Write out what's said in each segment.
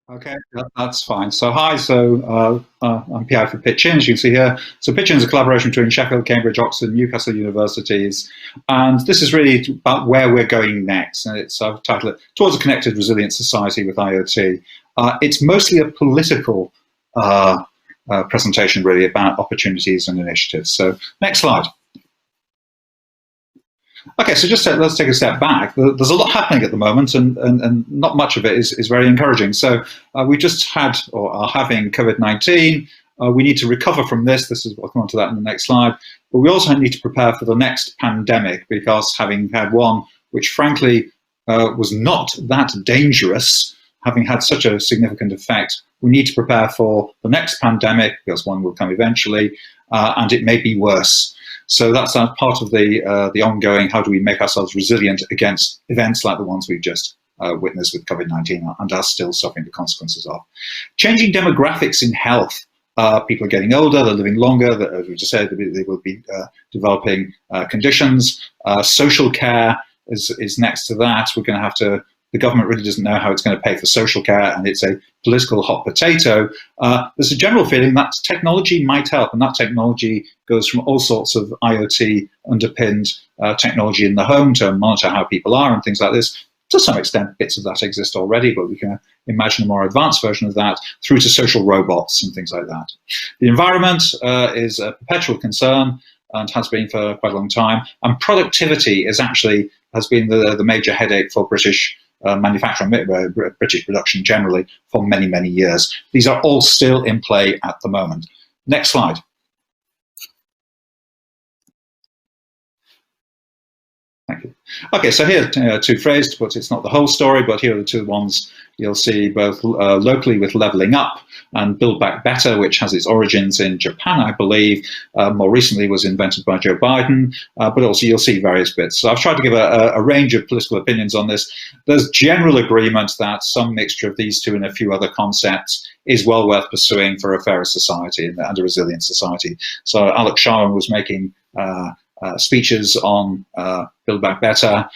Okay, that's fine. So hi, I'm PI for Pitch-In, as you can see here. So Pitch-In is a collaboration between Sheffield, Cambridge, Oxford, Newcastle universities. And this is really about where we're going next. And I've titled it Towards a Connected, Resilient Society with IoT. It's mostly a political presentation, really, about opportunities and initiatives. So next slide. Okay, so let's take a step back. There's a lot happening at the moment, and not much of it is very encouraging. So we just had, or are having, COVID-19. We need to recover from this. I'll come on to that in the next slide. But we also need to prepare for the next pandemic, because having had one which frankly was not that dangerous, having had such a significant effect, we need to prepare for the next pandemic, because one will come eventually, and it may be worse. So that's part of the ongoing, how do we make ourselves resilient against events like the ones we've just witnessed with COVID-19 and are still suffering the consequences of. Changing demographics in health. People are getting older, they're living longer, as we just said, they will be developing conditions. Social care is next to that. We're going to have to, the government really doesn't know how it's going to pay for social care, and it's a political hot potato. There's a general feeling that technology might help, and that technology goes from all sorts of IoT underpinned technology in the home to monitor how people are and things like this. To some extent, bits of that exist already, but we can imagine a more advanced version of that, through to social robots and things like that. The environment is a perpetual concern and has been for quite a long time. And productivity has been the major headache for British manufacturing, British production generally, for many, many years. These are all still in play at the moment. Next slide. Thank you. Okay, so here are two phrases, but it's not the whole story, but here are the two ones you'll see both locally with Levelling Up and Build Back Better, which has its origins in Japan, I believe. More recently was invented by Joe Biden, but also you'll see various bits. So I've tried to give a range of political opinions on this. There's general agreement that some mixture of these two and a few other concepts is well worth pursuing for a fairer society and a resilient society. So Alex Sharman was making speeches on Build Back Better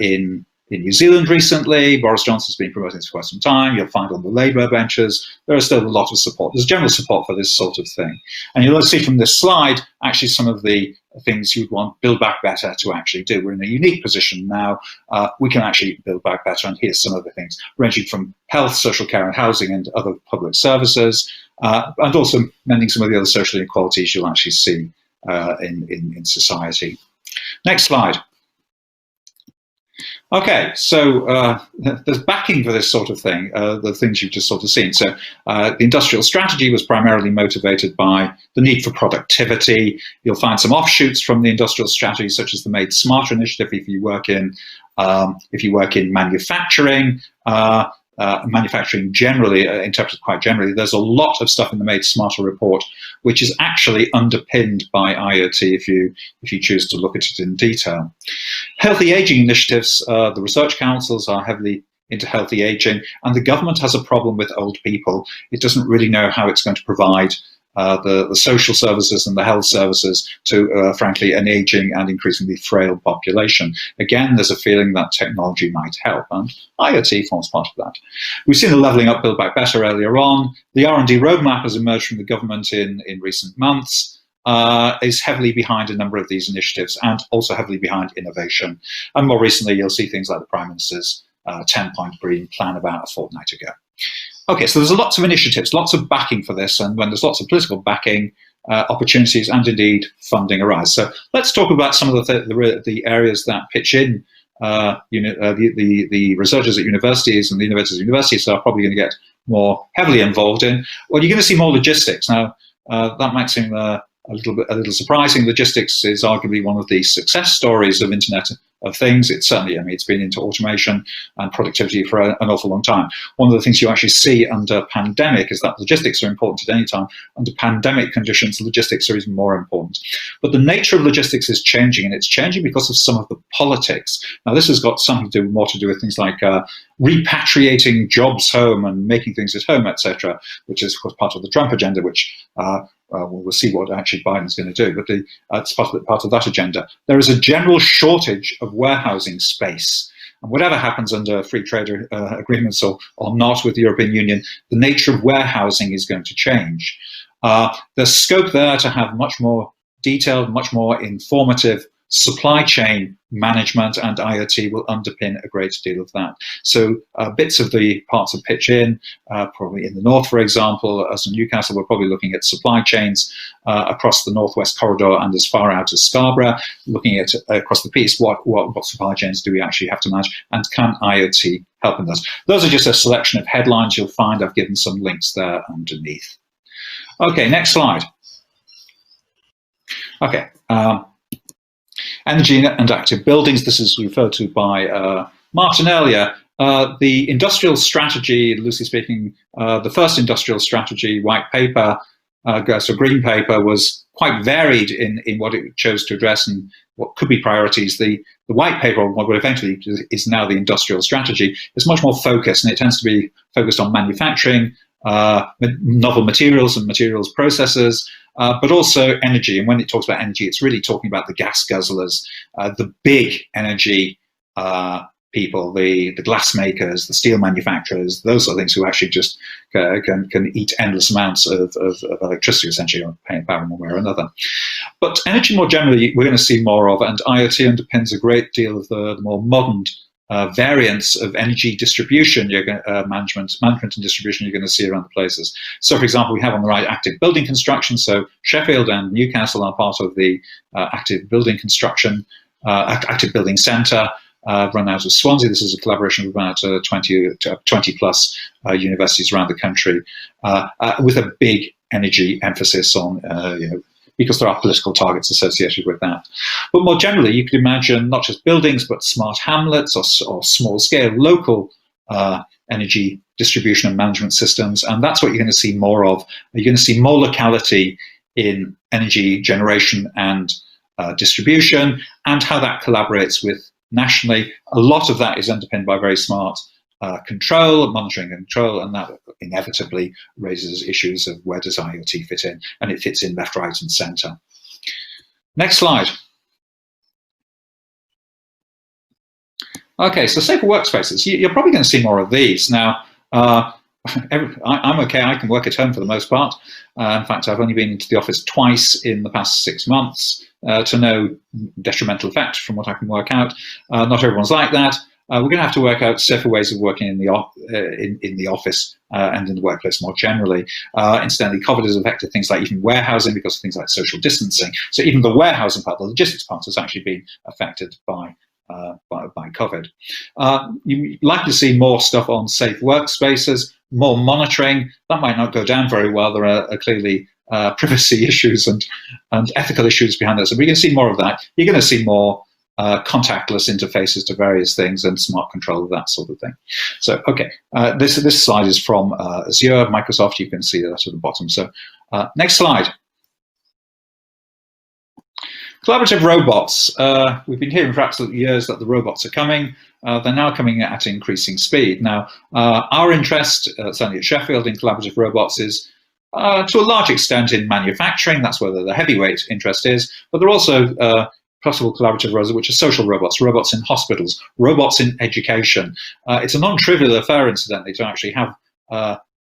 in New Zealand recently. Boris Johnson's been promoting this for quite some time. You'll find on the Labour benches, there is still a lot of support. There's general support for this sort of thing. And you'll see from this slide, actually, some of the things you'd want Build Back Better to actually do. We're in a unique position now. We can actually build back better. And here's some of the things, ranging from health, social care and housing and other public services, and also mending some of the other social inequalities you'll actually see in society. Next slide. Okay, so there's backing for this sort of thing, the things you've just sort of seen. So the industrial strategy was primarily motivated by the need for productivity. You'll find some offshoots from the industrial strategy, such as the Made Smarter initiative. If you work in manufacturing, manufacturing generally, interpreted quite generally, there's a lot of stuff in the Made Smarter report which is actually underpinned by IoT if you choose to look at it in detail. Healthy aging initiatives, the research councils are heavily into healthy aging, and the government has a problem with old people. It doesn't really know how it's going to provide the social services and the health services to, frankly, an aging and increasingly frail population. Again, there's a feeling that technology might help, and IoT forms part of that. We've seen the Levelling Up, Build Back Better earlier on. The R&D roadmap has emerged from the government in recent months. Is heavily behind a number of these initiatives and also heavily behind innovation. And more recently, you'll see things like the Prime Minister's 10-point green plan about a fortnight ago. Okay, so there's lots of initiatives, lots of backing for this, and when there's lots of political backing, opportunities and indeed funding arise. So let's talk about some of the areas that pitch in. The researchers at universities and the innovators at universities are probably going to get more heavily involved in. Well, you're going to see more logistics. Now, that might seem a little surprising. Logistics is arguably one of the success stories of Internet of Things. It's certainly, it's been into automation and productivity for an awful long time. One of the things you actually see under pandemic is that logistics are important at any time. Under pandemic conditions, logistics are even more important. But the nature of logistics is changing, and it's changing because of some of the politics. Now, this has got something more to do with things like repatriating jobs home and making things at home, etc., which is, of course, part of the Trump agenda, which we'll see what actually Biden's going to do, but it's part of that agenda. There is a general shortage of warehousing space. And whatever happens under free trade agreements or not with the European Union, the nature of warehousing is going to change. There's scope there to have much more detailed, much more informative supply chain management, and IoT will underpin a great deal of that. So bits of the parts of pitch in, probably in the north, for example, as in Newcastle, we're probably looking at supply chains across the northwest corridor and as far out as Scarborough, looking at across the piece, what supply chains do we actually have to manage, and can IoT help in those? Those are just a selection of headlines. You'll find I've given some links there underneath. Okay, next slide. Okay. Energy and active buildings. This is referred to by Martin earlier. The industrial strategy, loosely speaking, the first industrial strategy white paper, so green paper, was quite varied in what it chose to address and what could be priorities. The white paper, what eventually is now the industrial strategy, is much more focused, and it tends to be focused on manufacturing, novel materials and materials processes, but also energy. And when it talks about energy, it's really talking about the gas guzzlers, the big energy people, the glass makers, the steel manufacturers, those are things who actually just can eat endless amounts of electricity, essentially, or paying power in one way or another. But energy more generally, we're going to see more of, and IoT underpins a great deal of the more modern variants of energy distribution, management and distribution you're going to see around the places. So, for example, we have on the right active building construction. So Sheffield and Newcastle are part of the active building construction, active building centre, run out of Swansea. This is a collaboration of about 20 plus universities around the country, with a big energy emphasis on, because there are political targets associated with that. But more generally, you could imagine not just buildings, but smart hamlets or small-scale local energy distribution and management systems, and that's what you're going to see more of. You're going to see more locality in energy generation and distribution, and how that collaborates with nationally. A lot of that is underpinned by very smart monitoring and control, and that inevitably raises issues of where does IoT fit in, and it fits in left, right, and centre. Next slide. Okay, so safer workspaces. You're probably going to see more of these. Now, I'm okay, I can work at home for the most part. In fact, I've only been into the office twice in the past 6 months, to no detrimental effect from what I can work out. Not everyone's like that. We're going to have to work out safer ways of working in the office and in the workplace more generally. Incidentally, COVID has affected things like even warehousing because of things like social distancing. So even the warehousing part, the logistics part, has actually been affected by COVID. You like to see more stuff on safe workspaces, more monitoring. That might not go down very well. There are clearly privacy issues and ethical issues behind that. So we're going to see more of that. You're going to see more contactless interfaces to various things and smart control of that sort of thing. So, okay, this slide is from Azure, Microsoft. You can see that at the bottom. So, next slide. Collaborative robots. We've been hearing for absolute years that the robots are coming. They're now coming at increasing speed. Now, our interest, certainly at Sheffield, in collaborative robots is to a large extent in manufacturing. That's where the heavyweight interest is. But there are also possible collaborative robots, which are social robots, robots in hospitals, robots in education. It's a non-trivial affair, incidentally, to actually have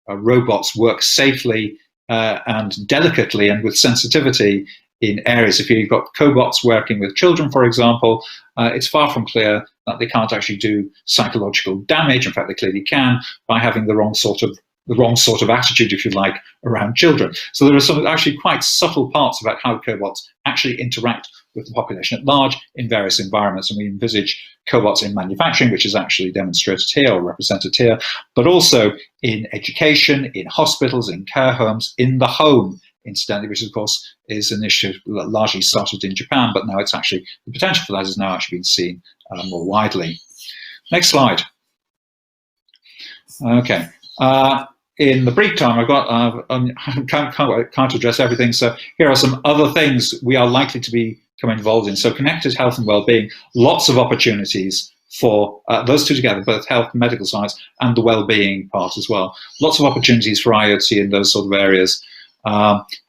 robots work safely and delicately and with sensitivity in areas. If you've got cobots working with children, for example, it's far from clear that they can't actually do psychological damage. In fact, they clearly can, by having the wrong sort of attitude, if you like, around children. So there are some actually quite subtle parts about how cobots actually interact with the population at large in various environments. And we envisage cobots in manufacturing, which is actually demonstrated here or represented here, but also in education, in hospitals, in care homes, in the home, incidentally, which of course is an issue that largely started in Japan, but now it's actually, the potential for that is now actually being seen more widely. Next slide. Okay. In the brief time I've got, can't address everything, so here are some other things we are likely to become involved in. So connected health and well-being, lots of opportunities for those two together, both health and medical science and the well-being part as well. Lots of opportunities for IoT in those sort of areas.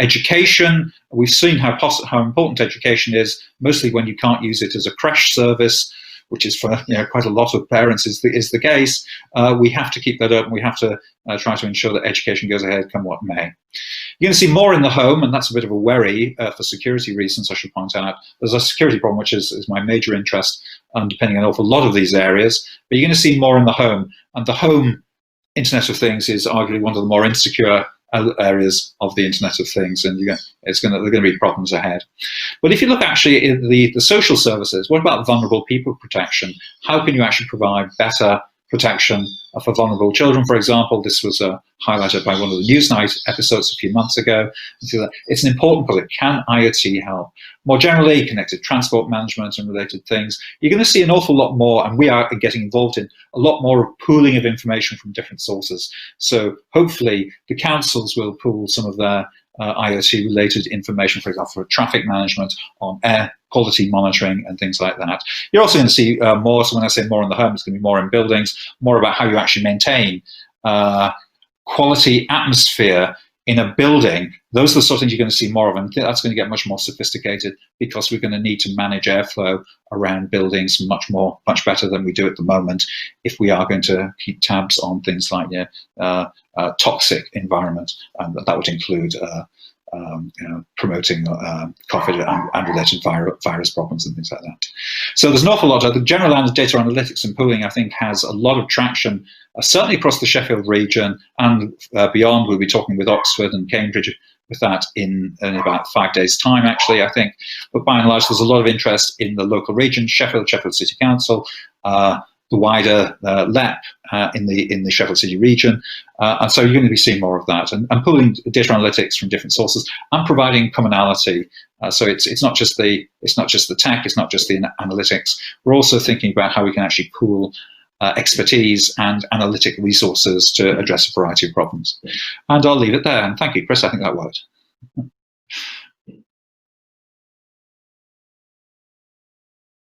Education, we've seen how important education is, mostly when you can't use it as a crash service. which is for quite a lot of parents is the case. We have to keep that open. We have to try to ensure that education goes ahead, come what may. You're going to see more in the home, and that's a bit of a worry for security reasons, I should point out. There's a security problem, which is my major interest, underpinning an awful lot of these areas. But you're going to see more in the home, and the home Internet of Things is arguably one of the more insecure areas of the Internet of Things, and there are going to be problems ahead. But if you look actually at the social services, what about vulnerable people protection? How can you actually provide better protection for vulnerable children, for example? This was highlighted by one of the Newsnight episodes a few months ago. It's an important project. Can IoT help? More generally, connected transport management and related things. You're going to see an awful lot more, and we are getting involved in a lot more of pooling of information from different sources. So hopefully the councils will pool some of their IoT-related information, for example, for traffic management, on air quality monitoring and things like that. You're also going to see more, so when I say more in the home, it's going to be more in buildings, more about how you actually maintain quality atmosphere in a building. Those are the sort of things you're going to see more of, and that's going to get much more sophisticated because we're going to need to manage airflow around buildings much better than we do at the moment if we are going to keep tabs on things like toxic environment, and that would include promoting COVID and related virus problems and things like that. So there's an awful lot. The general data analytics and pooling, I think, has a lot of traction, certainly across the Sheffield region and beyond. We'll be talking with Oxford and Cambridge with that in about 5 days' time, actually, I think. But by and large, there's a lot of interest in the local region, Sheffield City Council, the wider LEP in the Sheffield City region, and so you're going to be seeing more of that, and pulling data analytics from different sources and providing commonality. So it's not just the tech, it's not just the analytics. We're also thinking about how we can actually pool expertise and analytic resources to address a variety of problems. And I'll leave it there. And thank you, Chris. I think that worked.